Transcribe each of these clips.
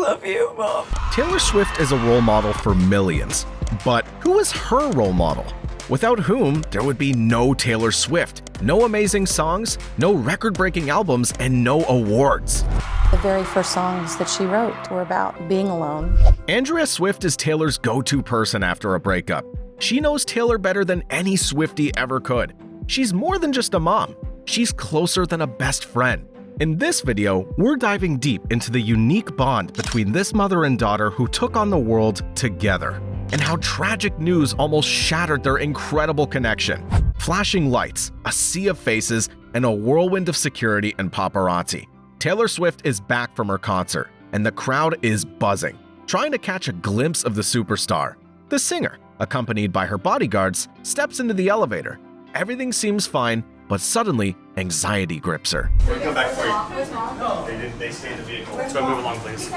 love you, Mom. Taylor Swift is a role model for millions. But who is her role model? Without whom, there would be no Taylor Swift, no amazing songs, no record-breaking albums, and no awards. The very first songs that she wrote were about being alone. Andrea Swift is Taylor's go-to person after a breakup. She knows Taylor better than any Swiftie ever could. She's more than just a mom. She's closer than a best friend. In this video, we're diving deep into the unique bond between this mother and daughter who took on the world together, and how tragic news almost shattered their incredible connection. Flashing lights, a sea of faces, and a whirlwind of security and paparazzi. Taylor Swift is back from her concert, and the crowd is buzzing, trying to catch a glimpse of the superstar. The singer, accompanied by her bodyguards, steps into the elevator. Everything seems fine, but suddenly, anxiety grips her. We'll come back for you. They stay in the vehicle. Let's go move along, please.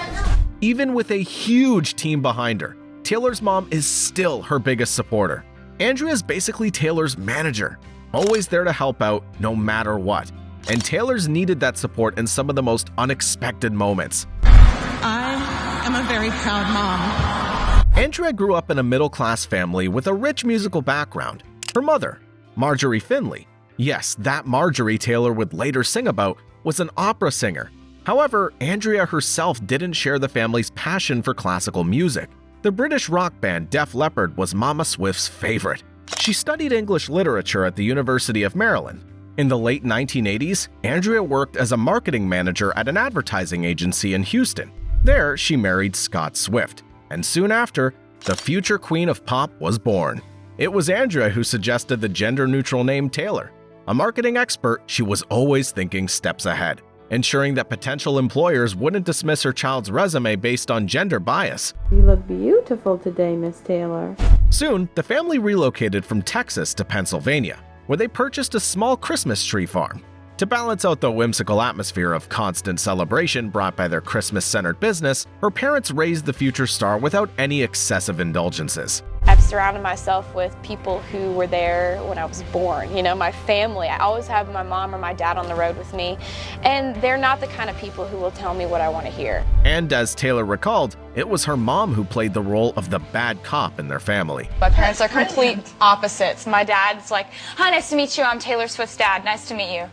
Even with a huge team behind her, Taylor's mom is still her biggest supporter. Andrea's basically Taylor's manager, always there to help out no matter what. And Taylor's needed that support in some of the most unexpected moments. I am a very proud mom. Andrea grew up in a middle-class family with a rich musical background. Her mother, Marjorie Finley, yes, that Marjorie Taylor would later sing about, was an opera singer. However, Andrea herself didn't share the family's passion for classical music. The British rock band Def Leppard was Mama Swift's favorite. She studied English literature at the University of Maryland. In the late 1980s, Andrea worked as a marketing manager at an advertising agency in Houston. There, she married Scott Swift, and soon after, the future queen of pop was born. It was Andrea who suggested the gender-neutral name Taylor. A marketing expert, she was always thinking steps ahead, ensuring that potential employers wouldn't dismiss her child's resume based on gender bias. You look beautiful today, Miss Taylor. Soon, the family relocated from Texas to Pennsylvania, where they purchased a small Christmas tree farm. To balance out the whimsical atmosphere of constant celebration brought by their Christmas-centered business, her parents raised the future star without any excessive indulgences. I've surrounded myself with people who were there when I was born. You know, my family. I always have my mom or my dad on the road with me, and they're not the kind of people who will tell me what I want to hear. And as Taylor recalled, it was her mom who played the role of the bad cop in their family. My parents are complete opposites. My dad's like, "Hi, nice to meet you. I'm Taylor Swift's dad. Nice to meet you."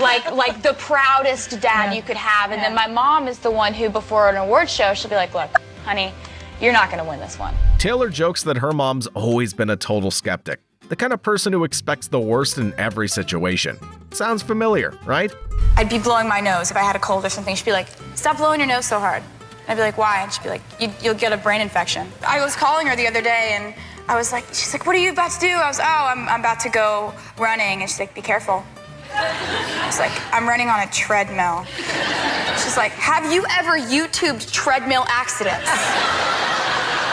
like the proudest dad you could have. And then my mom is the one who, before an award show, she'll be like, "Look, honey, you're not going to win this one." Taylor jokes that her mom's always been a total skeptic, the kind of person who expects the worst in every situation. Sounds familiar, right? I'd be blowing my nose if I had a cold or something. She'd be like, "Stop blowing your nose so hard." I'd be like, "Why?" And she'd be like, "You'll get a brain infection." I was calling her the other day and I was like, she's like, "What are you about to do?" I was, I'm about to go running. And she's like, "Be careful." I was like, "I'm running on a treadmill." She's like, "Have you ever YouTubed treadmill accidents?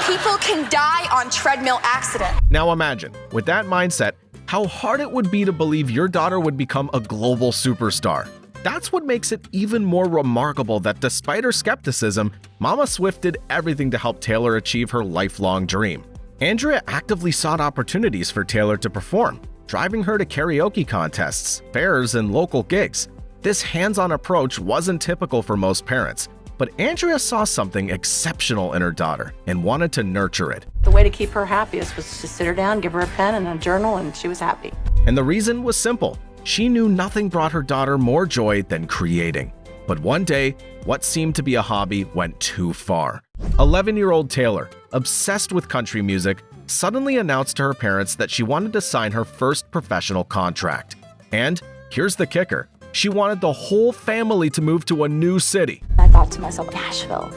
People can die on treadmill accidents." Now imagine, with that mindset, how hard it would be to believe your daughter would become a global superstar. That's what makes it even more remarkable that despite her skepticism, Mama Swift did everything to help Taylor achieve her lifelong dream. Andrea actively sought opportunities for Taylor to perform, driving her to karaoke contests, fairs, and local gigs. This hands-on approach wasn't typical for most parents, but Andrea saw something exceptional in her daughter and wanted to nurture it. The way to keep her happiest was to sit her down, give her a pen and a journal, and she was happy. And the reason was simple. She knew nothing brought her daughter more joy than creating. But one day, what seemed to be a hobby went too far. 11-year-old Taylor, obsessed with country music, suddenly announced to her parents that she wanted to sign her first professional contract. And here's the kicker. She wanted the whole family to move to a new city. I thought to myself, Nashville.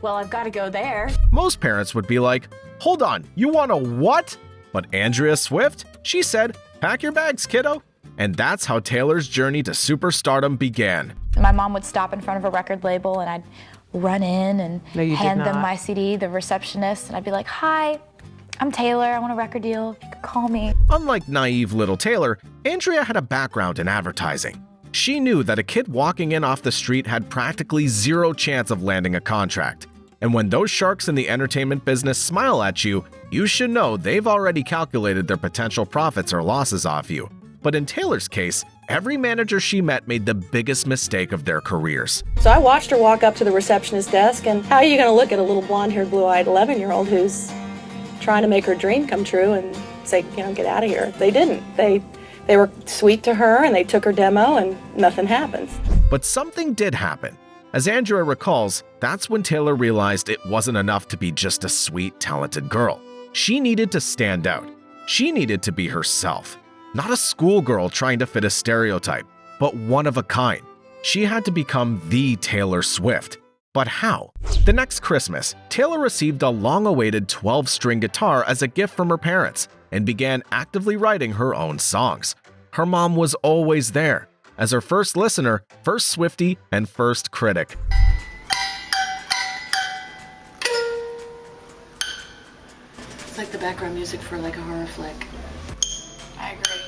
Well, I've got to go there. Most parents would be like, "Hold on, you want a what?" But Andrea Swift, she said, "Pack your bags, kiddo." And that's how Taylor's journey to superstardom began. My mom would stop in front of a record label and I'd run in and hand them my CD, the receptionist, and I'd be like, "Hi, I'm Taylor. I want a record deal. If you could call me." Unlike naive little Taylor, Andrea had a background in advertising. She knew that a kid walking in off the street had practically zero chance of landing a contract. And when those sharks in the entertainment business smile at you, you should know they've already calculated their potential profits or losses off you. But in Taylor's case, every manager she met made the biggest mistake of their careers. So I watched her walk up to the receptionist desk, and how are you going to look at a little blonde-haired, blue-eyed 11-year-old who's trying to make her dream come true and say, get out of here? They didn't. They were sweet to her, and they took her demo, and nothing happens. But something did happen. As Andrea recalls, that's when Taylor realized it wasn't enough to be just a sweet, talented girl. She needed to stand out. She needed to be herself. Not a schoolgirl trying to fit a stereotype, but one of a kind. She had to become the Taylor Swift. But how? The next Christmas, Taylor received a long-awaited 12-string guitar as a gift from her parents and began actively writing her own songs. Her mom was always there, as her first listener, first Swiftie, and first critic. It's like the background music for like a horror flick. I agree.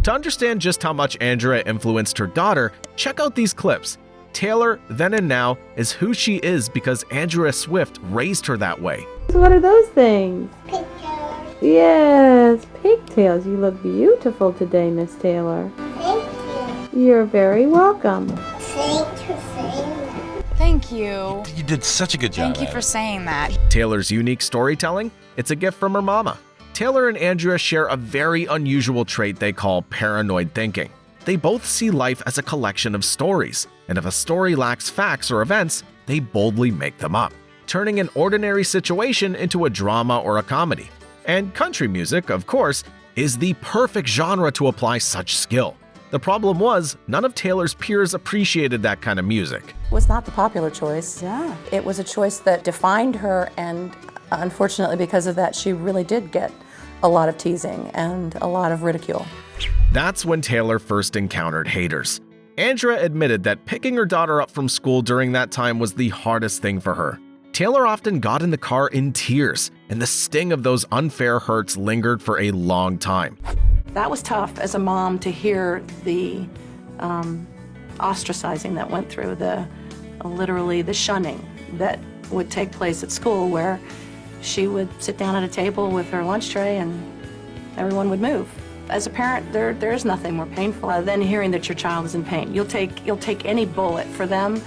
To understand just how much Andrea influenced her daughter, check out these clips. Taylor, then and now, is who she is because Andrea Swift raised her that way. What are those things? Pigtails. Yes, pigtails. You look beautiful today, Miss Taylor. Thank you. You're very welcome. Thanks for saying that. Thank you. You did such a good job. Thank you for saying that. Taylor's unique storytelling? It's a gift from her mama. Taylor and Andrea share a very unusual trait they call paranoid thinking. They both see life as a collection of stories, and if a story lacks facts or events, they boldly make them up, turning an ordinary situation into a drama or a comedy. And country music, of course, is the perfect genre to apply such skill. The problem was, none of Taylor's peers appreciated that kind of music. It was not the popular choice. Yeah. It was a choice that defined her, and unfortunately because of that, she really did get a lot of teasing and a lot of ridicule. That's when Taylor first encountered haters. Andrea admitted that picking her daughter up from school during that time was the hardest thing for her. Taylor often got in the car in tears, and the sting of those unfair hurts lingered for a long time. That was tough as a mom to hear the ostracizing that went through, literally the shunning that would take place at school, where she would sit down at a table with her lunch tray and everyone would move. As a parent, there is nothing more painful than hearing that your child is in pain. You'll take any bullet for them,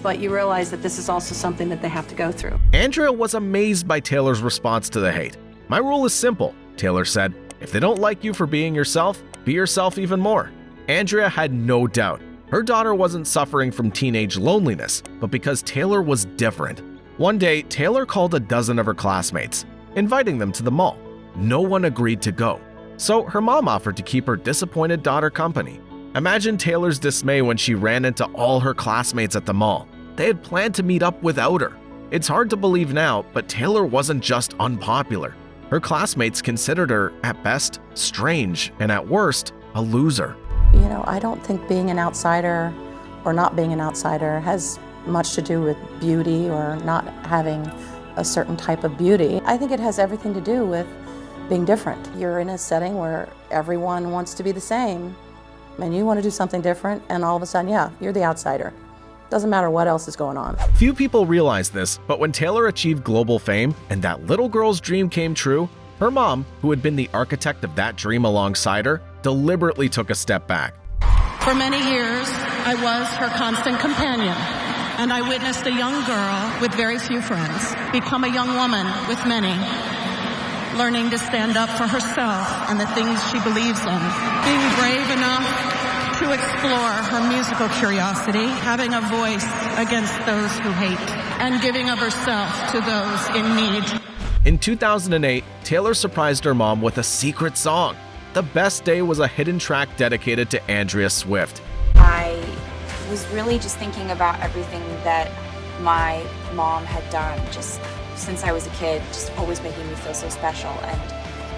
but you realize that this is also something that they have to go through. Andrea was amazed by Taylor's response to the hate. "My rule is simple," Taylor said. "If they don't like you for being yourself, be yourself even more." Andrea had no doubt. Her daughter wasn't suffering from teenage loneliness, but because Taylor was different. One day, Taylor called a dozen of her classmates, inviting them to the mall. No one agreed to go, so her mom offered to keep her disappointed daughter company. Imagine Taylor's dismay when she ran into all her classmates at the mall. They had planned to meet up without her. It's hard to believe now, but Taylor wasn't just unpopular. Her classmates considered her, at best, strange, and at worst, a loser. I don't think being an outsider or not being an outsider has much to do with beauty or not having a certain type of beauty. I think it has everything to do with being different. You're in a setting where everyone wants to be the same, and you want to do something different, and all of a sudden, yeah, you're the outsider. Doesn't matter what else is going on. Few people realize this, but when Taylor achieved global fame and that little girl's dream came true, her mom, who had been the architect of that dream alongside her, deliberately took a step back. For many years, I was her constant companion, and I witnessed a young girl with very few friends become a young woman with many, learning to stand up for herself and the things she believes in, being brave enough to explore her musical curiosity, having a voice against those who hate, and giving of herself to those in need. In 2008, Taylor surprised her mom with a secret song. The Best Day was a hidden track dedicated to Andrea Swift. I was really just thinking about everything that my mom had done just since I was a kid, just always making me feel so special,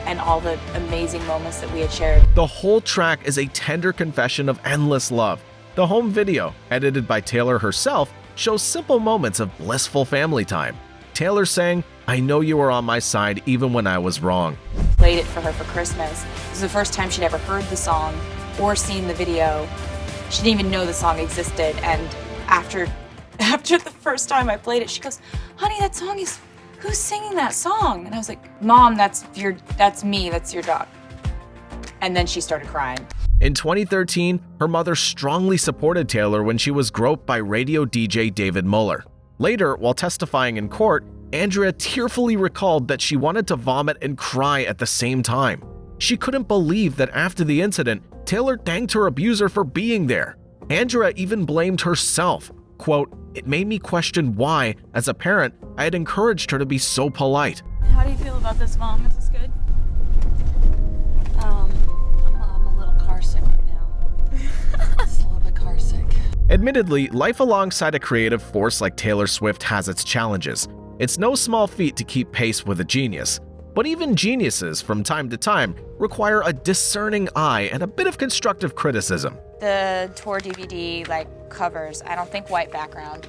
and all the amazing moments that we had shared. The whole track is a tender confession of endless love. The home video, edited by Taylor herself, shows simple moments of blissful family time. Taylor sang, "I know you were on my side even when I was wrong." Played it for her for Christmas. It was the first time she'd ever heard the song or seen the video. She didn't even know the song existed, and after the first time I played it, she goes, "Honey, that song is, who's singing that song?" And I was like, "Mom, that's me, that's your dog." And then she started crying. In 2013, her mother strongly supported Taylor when she was groped by radio DJ David Muller. Later, while testifying in court, Andrea tearfully recalled that she wanted to vomit and cry at the same time. She couldn't believe that after the incident, Taylor thanked her abuser for being there. Andrea even blamed herself. Quote, "It made me question why, as a parent, I had encouraged her to be so polite." How do you feel about this, Mom? Is this good? I'm a little car sick right now. Just a little bit car sick. Admittedly, life alongside a creative force like Taylor Swift has its challenges. It's no small feat to keep pace with a genius. But even geniuses, from time to time, require a discerning eye and a bit of constructive criticism. The tour DVD covers, I don't think white background.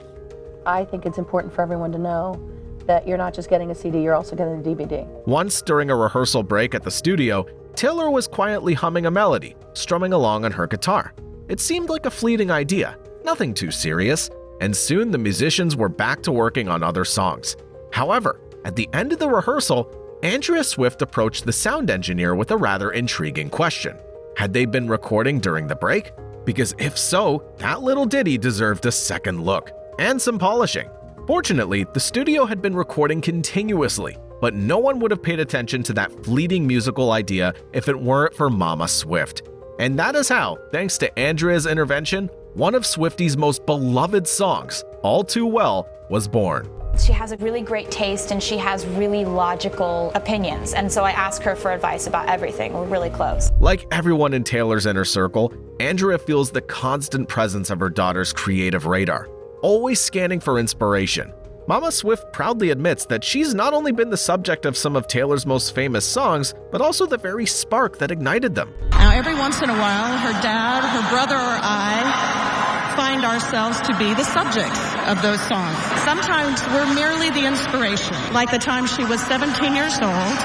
I think it's important for everyone to know that you're not just getting a CD, you're also getting a DVD. Once during a rehearsal break at the studio, Taylor was quietly humming a melody, strumming along on her guitar. It seemed like a fleeting idea, nothing too serious, and soon the musicians were back to working on other songs. However, at the end of the rehearsal, Andrea Swift approached the sound engineer with a rather intriguing question. Had they been recording during the break? Because if so, that little ditty deserved a second look and some polishing. Fortunately, the studio had been recording continuously, but no one would have paid attention to that fleeting musical idea if it weren't for Mama Swift. And that is how, thanks to Andrea's intervention, one of Swifties' most beloved songs, All Too Well, was born. She has a really great taste and she has really logical opinions. And so I ask her for advice about everything. We're really close. Like everyone in Taylor's inner circle, Andrea feels the constant presence of her daughter's creative radar, always scanning for inspiration. Mama Swift proudly admits that she's not only been the subject of some of Taylor's most famous songs, but also the very spark that ignited them. Now, every once in a while, her dad, her brother, or I find ourselves to be the subjects of those songs. Sometimes we're merely the inspiration. Like the time she was 17 years old,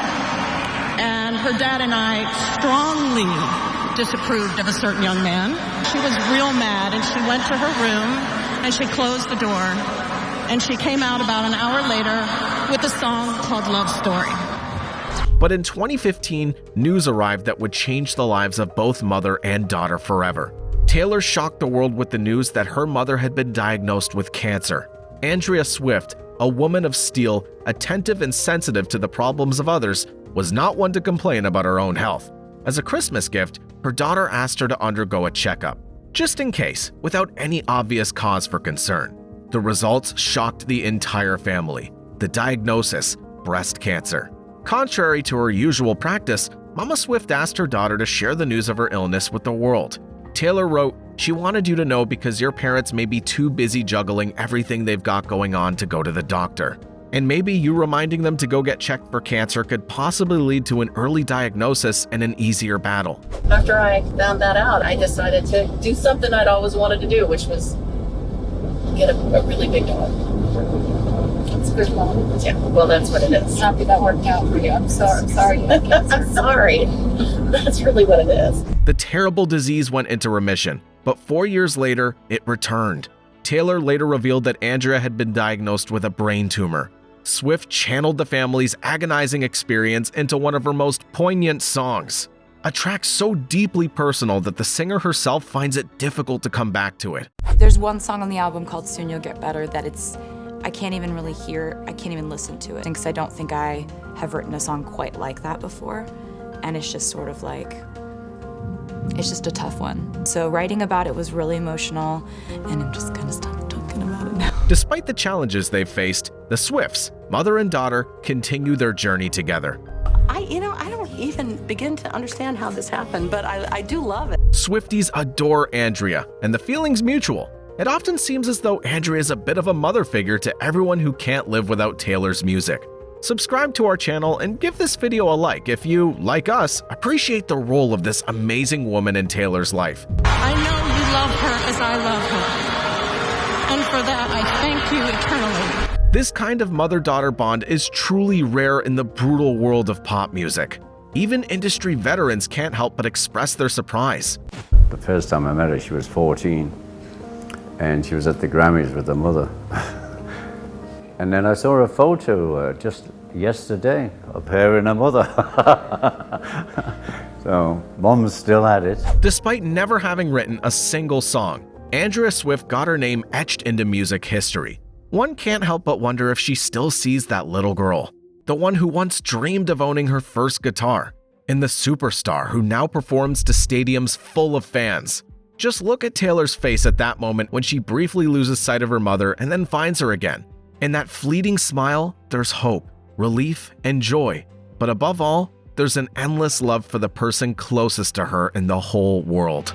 and her dad and I strongly disapproved of a certain young man. She was real mad, and she went to her room, and she closed the door, and she came out about an hour later with a song called Love Story. But in 2015, news arrived that would change the lives of both mother and daughter forever. Taylor shocked the world with the news that her mother had been diagnosed with cancer. Andrea Swift, a woman of steel, attentive and sensitive to the problems of others, was not one to complain about her own health. As a Christmas gift, her daughter asked her to undergo a checkup, just in case, without any obvious cause for concern. The results shocked the entire family. The diagnosis, breast cancer. Contrary to her usual practice, Mama Swift asked her daughter to share the news of her illness with the world. Taylor wrote, "She wanted you to know because your parents may be too busy juggling everything they've got going on to go to the doctor. And maybe you reminding them to go get checked for cancer could possibly lead to an early diagnosis and an easier battle." After I found that out, I decided to do something I'd always wanted to do, which was get a really big dog. It's a good mom. Yeah, well, that's what it is. Happy that worked out for you. I'm sorry you had cancer. I'm sorry. That's really what it is. The terrible disease went into remission, but 4 years later, it returned. Taylor later revealed that Andrea had been diagnosed with a brain tumor. Swift channeled the family's agonizing experience into one of her most poignant songs, a track so deeply personal that the singer herself finds it difficult to come back to it. There's one song on the album called Soon You'll Get Better that I can't even really hear, I can't even listen to it, because I don't think I have written a song quite like that before, and it's just sort of like, it's just a tough one. So writing about it was really emotional, and I'm just gonna stop talking about it now. Despite the challenges they've faced, the Swifts, mother and daughter, continue their journey together. I don't even begin to understand how this happened, but I do love it. Swifties adore Andrea, and the feeling's mutual. It often seems as though Andrea is a bit of a mother figure to everyone who can't live without Taylor's music. Subscribe to our channel and give this video a like if you, like us, appreciate the role of this amazing woman in Taylor's life. I know you love her as I love her, and for that I thank you eternally. This kind of mother-daughter bond is truly rare in the brutal world of pop music. Even industry veterans can't help but express their surprise. The first time I met her, she was 14, and she was at the Grammys with her mother. And then I saw a photo just yesterday of her and her mother. So Mom's still at it. Despite never having written a single song, Andrea Swift got her name etched into music history. One can't help but wonder if she still sees that little girl, the one who once dreamed of owning her first guitar, and the superstar who now performs to stadiums full of fans. Just look at Taylor's face at that moment when she briefly loses sight of her mother and then finds her again. In that fleeting smile, there's hope, relief, and joy. But above all, there's an endless love for the person closest to her in the whole world.